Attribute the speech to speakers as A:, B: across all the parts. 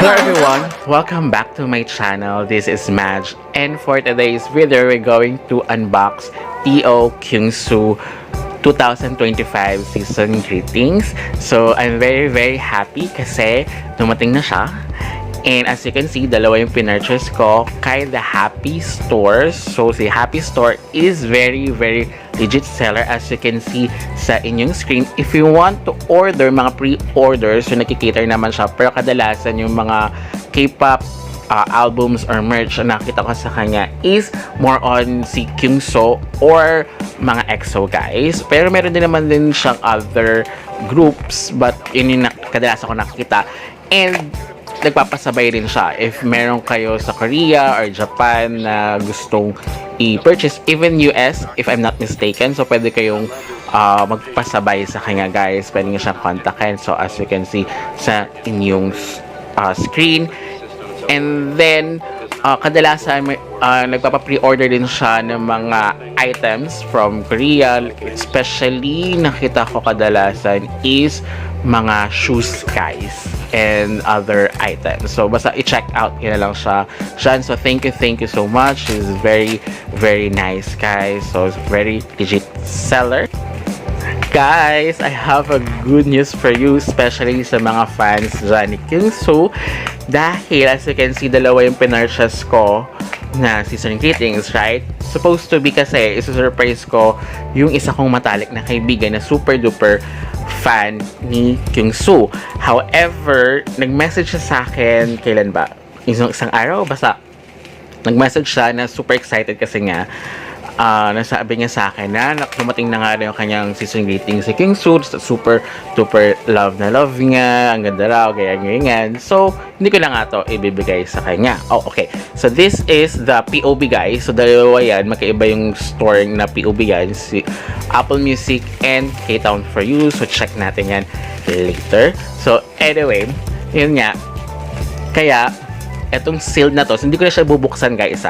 A: Hello everyone, welcome back to my channel. This is Madge, and for today's video we're going to unbox P.O. Kyungsoo 2025 season greetings. So I'm very happy kasi dumating na siya. And as you can see, dalawa yung pinurchase ko kay The Happy Store. So si Happy Store is very legit seller, as you can see sa inyong screen. If you want to order mga pre-orders, so nakikita naman siya, pero kadalasan yung mga K-pop albums or merch na nakita ko sa kanya is more on si Kyungsoo or mga EXO guys. Pero meron din naman din siyang other groups, but yun yung kadalasan ko nakikita. And nagpapasabay rin siya if meron kayo sa Korea or Japan na gustong i-purchase, even US if I'm not mistaken. So pwede kayong magpasabay sa kanya guys, pwede nyo siyang kontakin. So as you can see sa inyong screen. And then kadalasan nagpapa-pre-order din siya ng mga items from Korea, especially nakita ko kadalasan is mga shoes guys and other items. So basta i-check out yun na lang siya. So thank you so much. She's very nice guys. So very legit seller. Guys, I have a good news for you, especially sa mga fans dyan ni Kyungsoo. Dahil as you can see, dalawa yung pinurchase ko na season greetings, right? Supposed to be kasi, isa-surprise ko yung isa kong matalik na kaibigan na super duper fan ni Kyungsoo. However, nag-message siya sa akin, kailan ba? Isang araw, basta nag-message siya na super excited kasi nga nasabi niya sa akin na dumating na nga rin yung kanyang season greetings si Kyungsoo. Super duper love niya, ang ganda raw, ganyan. So hindi ko lang nga to ibibigay sa kanya. Oh, okay, so this is the POB guys. So dalawa yan, magkaiba yung store na POB yan, si Apple Music and K-Town For You. So check natin yan later. So anyway, yun nga, kaya etong sealed na to, so hindi ko na siya bubuksan guys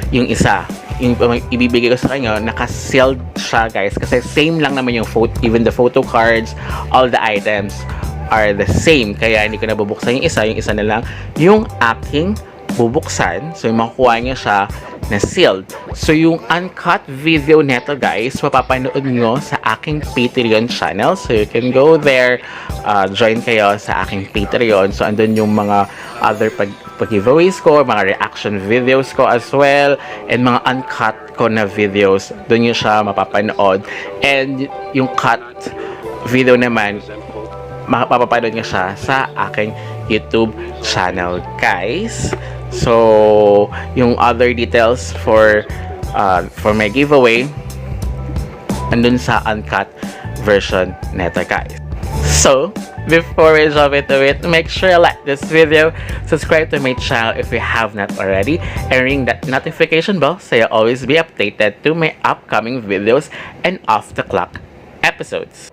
A: yung isa, yung ibibigay ko sa kanya, naka-sealed siya guys, kasi same lang naman yung photo, even the photo cards, all the items are the same, kaya hindi ko na bubuksan yung isa na lang yung aking bubuksan. So yung makukuha niya siya na sealed. So yung uncut video neto guys, mapapanood nyo sa aking Patreon channel. So you can go there, join kayo sa aking Patreon. So andun yung mga other pag-giveaways ko, mga reaction videos ko as well, and mga uncut ko na videos, doon nyo siya mapapanood. And yung cut video naman, mapapanood nyo siya sa aking YouTube channel guys. So yung other details for my giveaway andun sa uncut version neto guys. So before we jump into it, make sure you like this video, subscribe to my channel if you have not already, and ring that notification bell so you'll always be updated to my upcoming videos and off the clock episodes.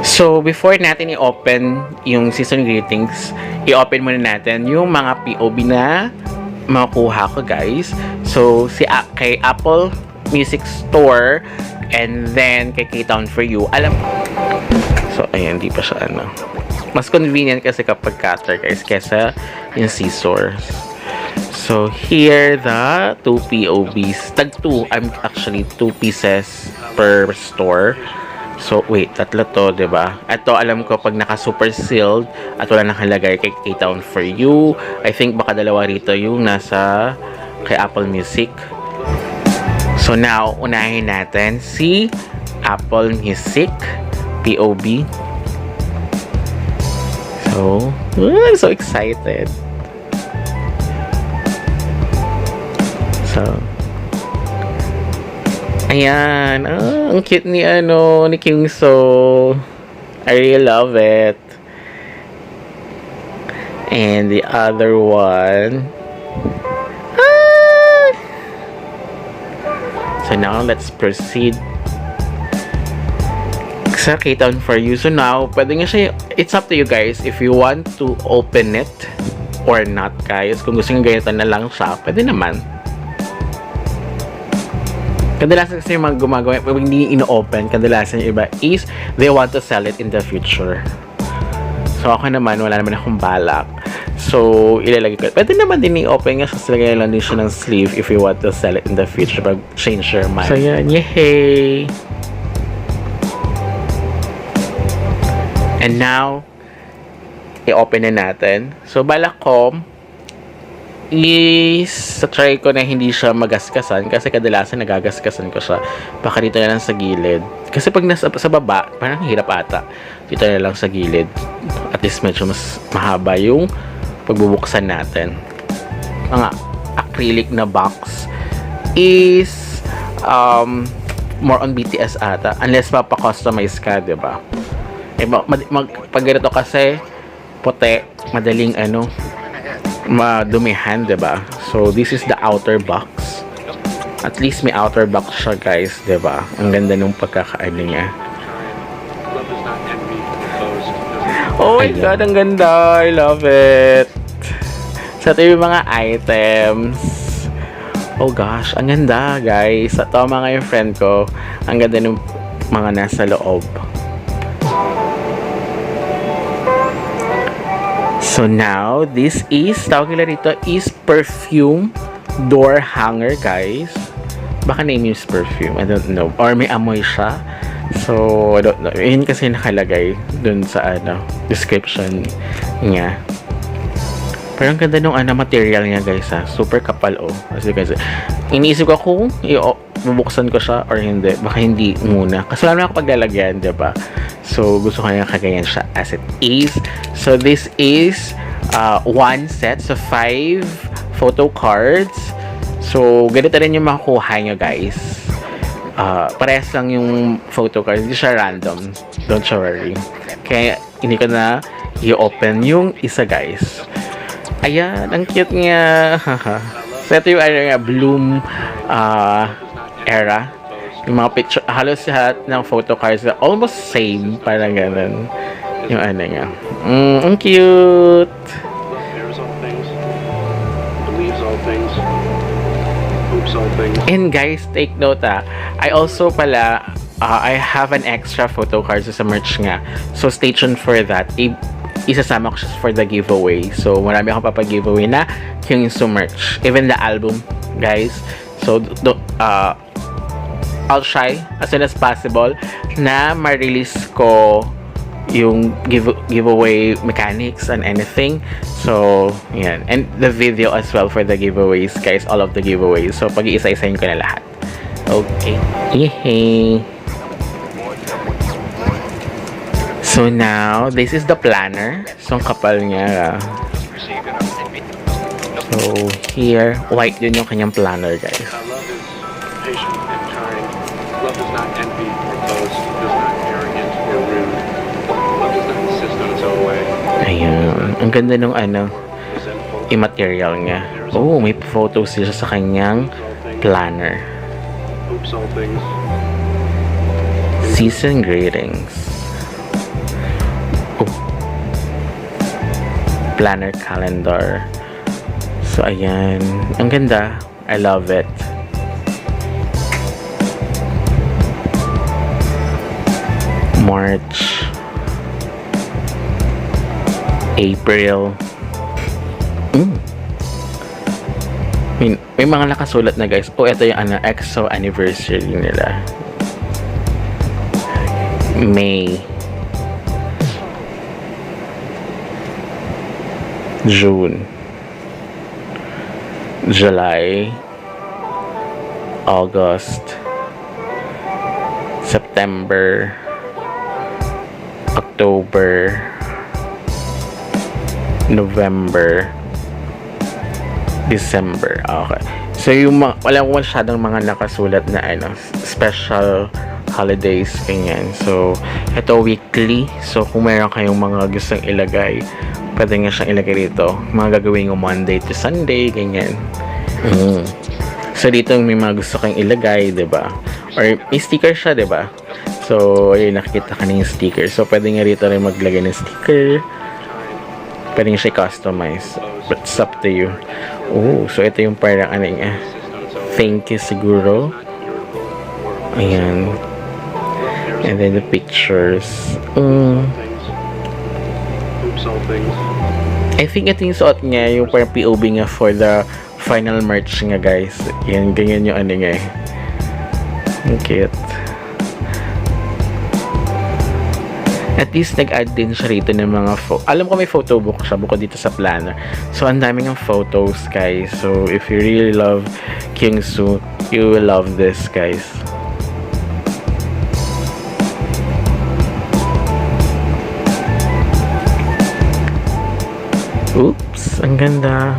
A: So before natin i-open yung season greetings, i-open muna natin yung mga POB na makuha ko guys. So kay Apple Music Store and then kay K-Town For You, so ayan, di pa siya mas convenient kasi kapag cutter guys kesa yung scissors. So here the 2 POBs, tag 2, I'm actually 2 pieces per store. So wait, tatlo to, diba? Ito alam ko pag naka super sealed at wala nakalagay kay K-Town For You. I think baka dalawa rito yung nasa kay Apple Music. So now unahin natin si Apple Music POB. So I'm so excited. So ayan, ang cute ni ni Kyungsoo. I really love it. And the other one. So now let's proceed sa K-Town For You. So now, pwede nga siya, it's up to you guys if you want to open it or not guys. Kung gusto nyo ganito na lang siya, pwede naman. Kadalasan kasi yung mga gumagawa, pag hindi ino-open, kadalasan yung iba is they want to sell it in the future. So, ako naman, wala naman akong balak. So, ilalagay ko. Pwede naman din i-open nga. So, lagay lang din siya ng sleeve if you want to sell it in the future. Pag change your mind. So, yan. Yay! And now, i-open na natin. So, balak ko, try ko na hindi siya magaskasan kasi kadalasan nagaгаskasan ko siya. Baka dito na lang sa gilid. Kasi pag nasa sa baba, parang hirap ata. Dito na lang sa gilid. At least medyo mas mahaba yung pagbubuksan natin. Mga acrylic na box is more on BTS ata. Unless mapa-customize ka, diba? Pag ganito kasi, puti, madaling madumihan, diba? So, this is the outer box. At least may outer box siya, guys, diba? Ang ganda nung pagkakaano niya. Oh my God, ang ganda! I love it! So, ito yung mga items. Oh gosh, ang ganda, guys. Ito mga yung friend ko. Ang ganda nung mga nasa loob. So now, this is, tawag nila rito, is perfume door hanger, guys. Baka name is perfume, I don't know. Or may amoy siya. So, I don't know. Yun kasi nakalagay dun sa description niya. Pero ang ganda nung material niya, guys, ha. Super kapal, oh. As you can see. Iniisip ko kung bubuksan ko siya or hindi. Baka hindi muna. Kasi wala na ako paglalagyan, diba? So, gusto ko na kagayan siya as it is. So, this is one set. So, 5 photo cards. So, ganito rin yung makukuha nyo, guys. Parehas lang yung photo cards. Hindi siya random. Don't you worry. Kaya, hindi ko na i-open yung isa, guys. Ayan, ang cute nga. So, ito yung Bloom era. Yung mga picture, halos lahat ng photo cards almost same, parang ganun yung niya. Ang cute. And guys, take note I also pala I have an extra photo cards sa merch nga, so stay tuned for that. Isasama ko siya for the giveaway. So marami akong papag-giveaway na Kyungsoo merch, even the album, guys. So I'll try as soon as possible na ma-release ko yung giveaway mechanics and anything. So, yan. And the video as well for the giveaways, guys. All of the giveaways. So, pag-iisa-isahin ko na lahat. Okay. Yehey! So, now, this is the planner. So, ang kapal niya. So, here, white din yung kanyang planner, guys.
B: Love does not envy or boast, does not arrogant or rude. Love does not insist on its own way.
A: Ayan. Ang ganda nung i-material niya. Oh, may photos siya sa kanyang planner.
B: Oops, all things.
A: Season greetings. Oh. Planner calendar. So, ayan. Ang ganda. I love it. March, April. May mga nakasulat na, guys. Oh, ito yung EXO anniversary nila. May, June, July, August, September, October, November, December. Okay. So, yung wala ko masyadong mga nakasulat na special holidays, ganyan. So, ito weekly. So, kung meron kayong mga gustong ilagay, pwede nga siyang ilagay dito. Mga gagawin ko Monday to Sunday, ganyan. So, dito may mga gusto kang ilagay, diba? Or may sticker siya, diba? So, ayun, nakikita ka na yung sticker. So, pwede nga rito rin maglagay ng sticker. Pwede nga siya customize. But it's up to you. Oh, so ito yung parang thank you siguro. Ayan. And then the pictures.
B: sell things.
A: I think ito yung suot niya, yung parang POV nga for the final merch nga, guys. Yan, ganyan yung ano nga eh. Ang cute. At least nag-add din siya rito ng mga alam ko may photo book siya bukod dito sa planner. So, ang daming ng photos, guys. So, if you really love Kyungsoo, you will love this, guys. Oops, ang ganda.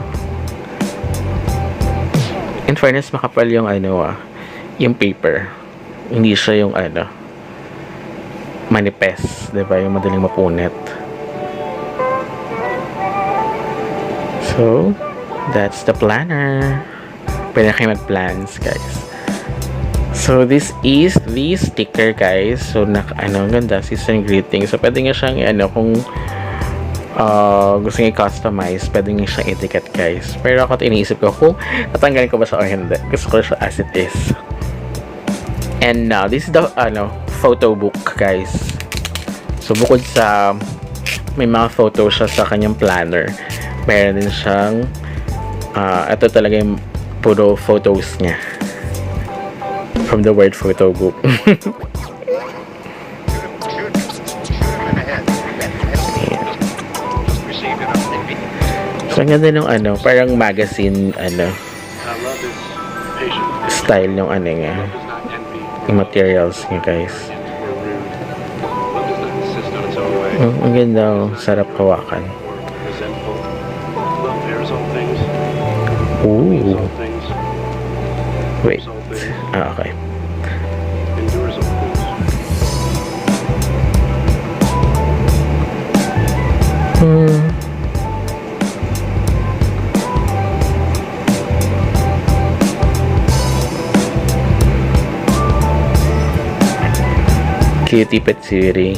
A: In fairness, makapal yung ano yung paper. Hindi siya yung ano, manifest, diba? Yung madaling mapunit. So, that's the planner. Pwede na kayo mag-plans, guys. So, this is the sticker, guys. So, ang ganda, season greeting. So, pwede nga siyang, kung gusto nyo i-customize, pwede nyo siyang etiquette, guys. Pero ako iniisip ko kung tatanggalin ko ba siya o hindi. Gusto ko siya as it is. And now, this is the photo book, guys. So, bukod sa may mga photo siya sa kanyang planner, meron din siyang ito talaga yung puro photos niya from the word photo book. So, ang ganda nung parang magazine,
B: Love is patient.
A: style yung nga,
B: Love does not envy.
A: yung materials niya, guys.
B: Or rude. Love does not insist on its own way.
A: Ang ganda, sarap hawakan.
B: Or resentful. Love airs all things.
A: Ooh.
B: All things.
A: Wait.
B: All things.
A: Okay.
B: Endures all things.
A: Cutie Patsuri.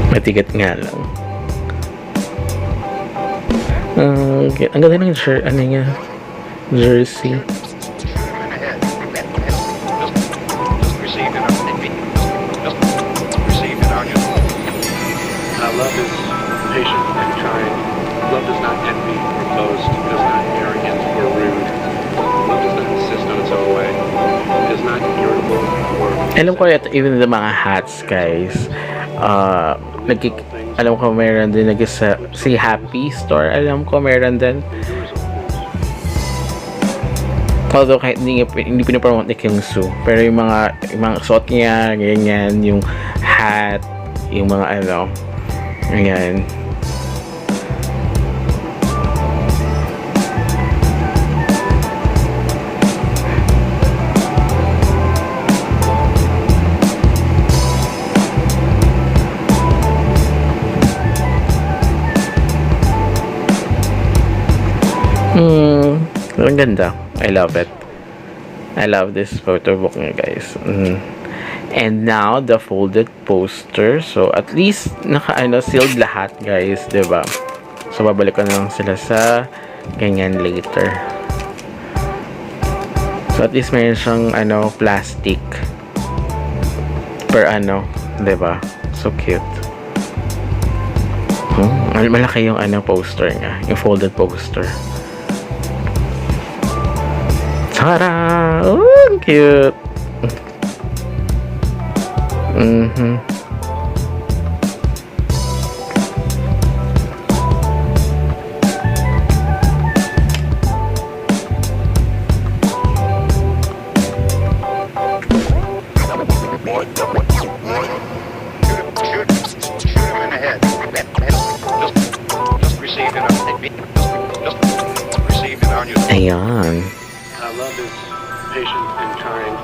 A: Matigat nga lang. Ang ganda ng shirt, jersey.
B: Love is patient and kind. Love does not envy or boast. It is not arrogant or rude. Love does not insist on its own way. It is not irritable or...
A: Alam ko ito, even the mga hats, guys. Alam ko meron din si Happy Store. Alam ko meron din. Although kahit hindi pinapromote ni Kyungsoo, pero yung mga suot niya, ganyan, yung hat, yung mga ganyan. Ang ganda. I love it. I love this photo book nga, guys. And now the folded poster. So at least sealed lahat, guys, 'di ba? So babalik ko na lang sila sa ganyan later. So at least mayroon siyang plastic per 'di ba? So cute. Malaki yung poster nga, yung folded poster. Tara! Oh, cute!
B: received in our new.
A: Ayan.
B: Love is patient and kind.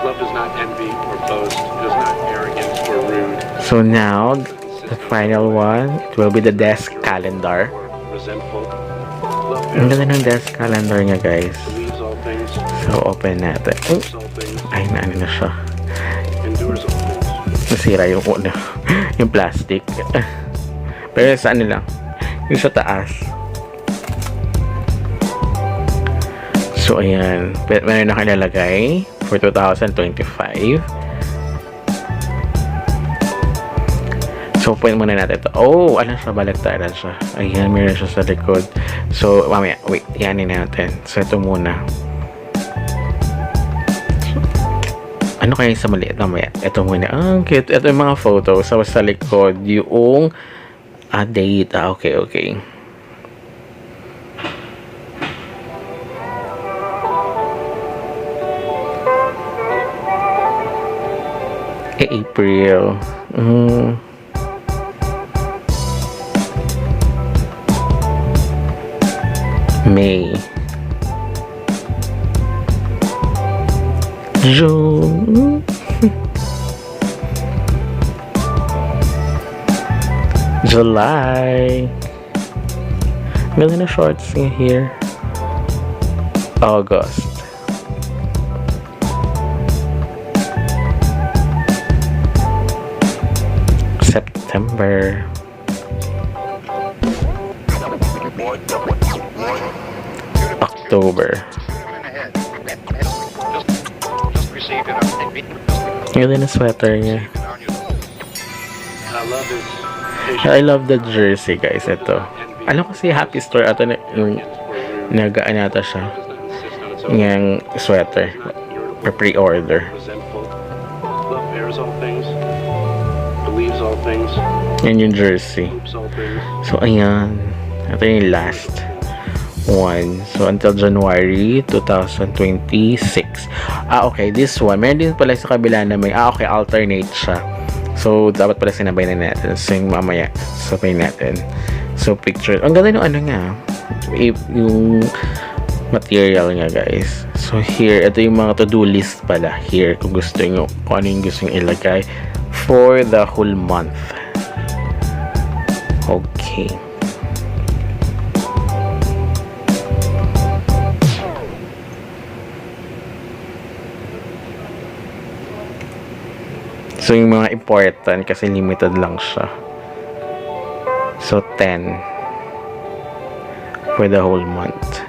B: Love does not envy or boast. It is not arrogant or rude.
A: So now, the final one, it will be the desk calendar.
B: Or resentful. Love
A: Ang
B: bears
A: ganda ng desk calendar niya, guys.
B: believes all things,
A: So, open natin.
B: hopes all things,
A: Ay, naano na siya.
B: endures all things.
A: Nasira yung una. Yung plastic. Pero sa ano lang. Yung sa taas. So, ayan. Meron na nakalagay for 2025. So, point muna natin ito. Oh, ano siya? Baliktaran siya. Ayan, meron siya sa likod. So, mamaya. Wait, yanin natin. So, ito muna. Ano kaya sa maliit mamaya? Ito muna. Ang cute. Ito yung mga photos. So, sa likod, yung date. Okay, okay. April. May. June. July. Ganda na shorts niya here. August. September. October.
B: Just received in our.
A: Ganda na sweater niya.
B: Love is patient
A: I love the jersey, guys. Ito. Alam ko si Happy Store ata na yung nagaan yata siya.
B: does not insist on its own.
A: Yung sweater.
B: Not irritable,
A: For pre-order.
B: resentful. Love bears all things, believes all things,
A: Yan yung jersey.
B: hopes all things.
A: So, ayan. Ito yung last one. So, until January 2026. Okay. This one. Meron din pala sa kabila na may, okay, alternate siya. So, dapat pala sinabay na natin. So, yung mamaya, sabay natin. So, picture. Ang ganda ng ano nga. Yung material nga, guys. So, here, ito yung mga to-do list pala. Here, kung gusto nyo, kung ano yung gusto nyo ilagay for the whole month. Okay. So, yung mga important kasi limited lang siya. So, 10 for the whole month.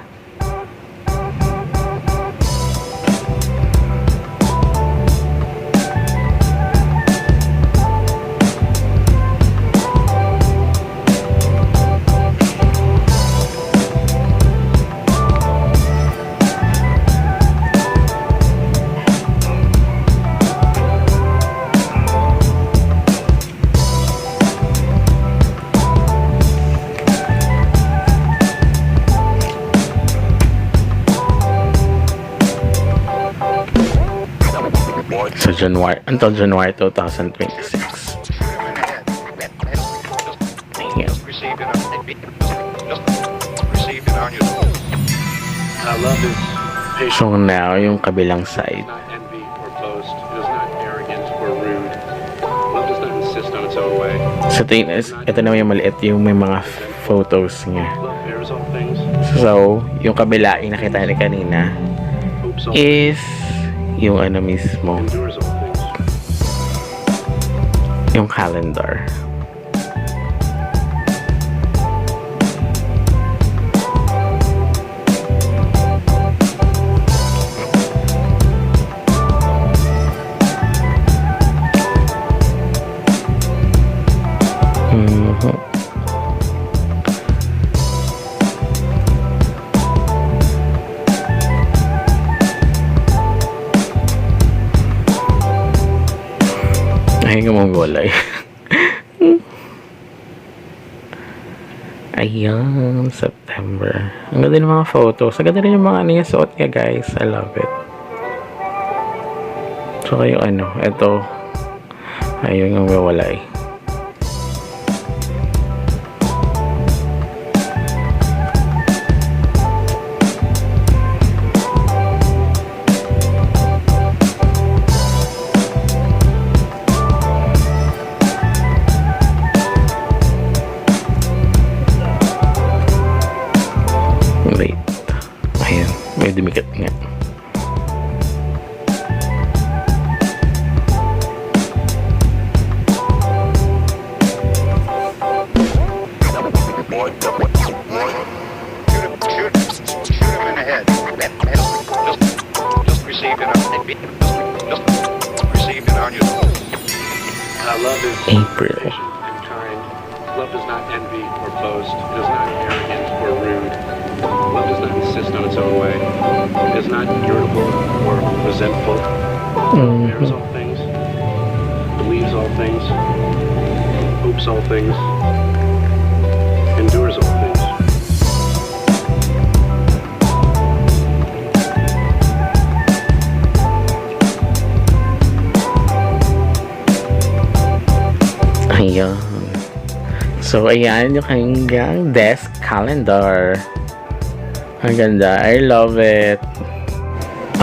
A: So, January, until January 2026. Ayan.
B: Just received in our. Just received in our new. Love is patient.
A: So, now, yung kabilang side.
B: Not envy or boast. It is not arrogant or rude. Love does not insist on its own way.
A: So, ito naman yung maliit, yung may mga photos niya.
B: Love bears all things,
A: So, yung kabila, yung nakita niyo kanina,
B: hopes all
A: is yung ano mismo,
B: endures all things.
A: yung calendar. Ay, nga mong gulay. Ayan, September. Ang ganda ng mga photos. Ang ganda rin yung mga ano yung suot niya, guys. I love it. Tsaka yung ano, ito. Ayun yung mawalay.
B: received in our love is
A: April.
B: patient and kind. Love does not envy or boast. It is not arrogant or rude. Love does not insist on its own way. It is not irritable or resentful. Bears all things, believes all things, hopes all things, endures all things.
A: Ayan. So, ayan yung kanyang desk calendar. Ang ganda. I love it.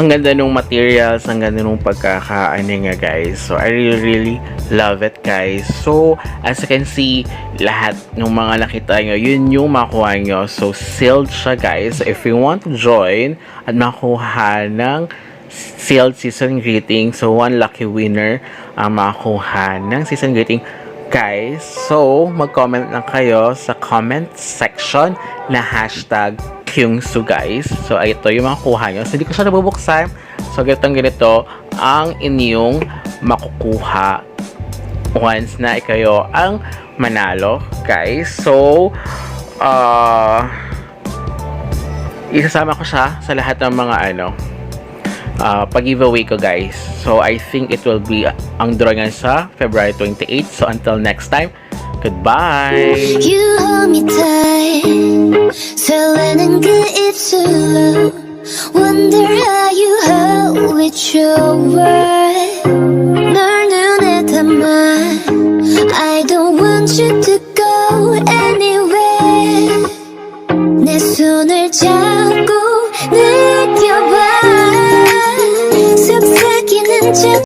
A: Ang ganda nung materials, ang ganda nung pagkakaano nga guys. So, I really love it guys. So, as you can see, lahat ng mga nakita nyo, yun yung makuha nyo. So, sealed siya guys. So, if you want to join at makuha ng sealed season greeting, so one lucky winner ang makuha ng season greeting guys. So, mag-comment lang kayo sa comment section na hashtag Kyungsu guys. So, ito yung makukuha nyo. So, hindi ko siya nabubuksan. So, ganito ang inyong makukuha once na kayo ang manalo guys. So, isasama ko siya sa lahat ng mga pag-giveaway ko guys. So, I think it will be ang drawing sa February 28. So, until next time, goodbye!
C: You hold me tight 설레는 그 입술로 Wonder how you hold with your words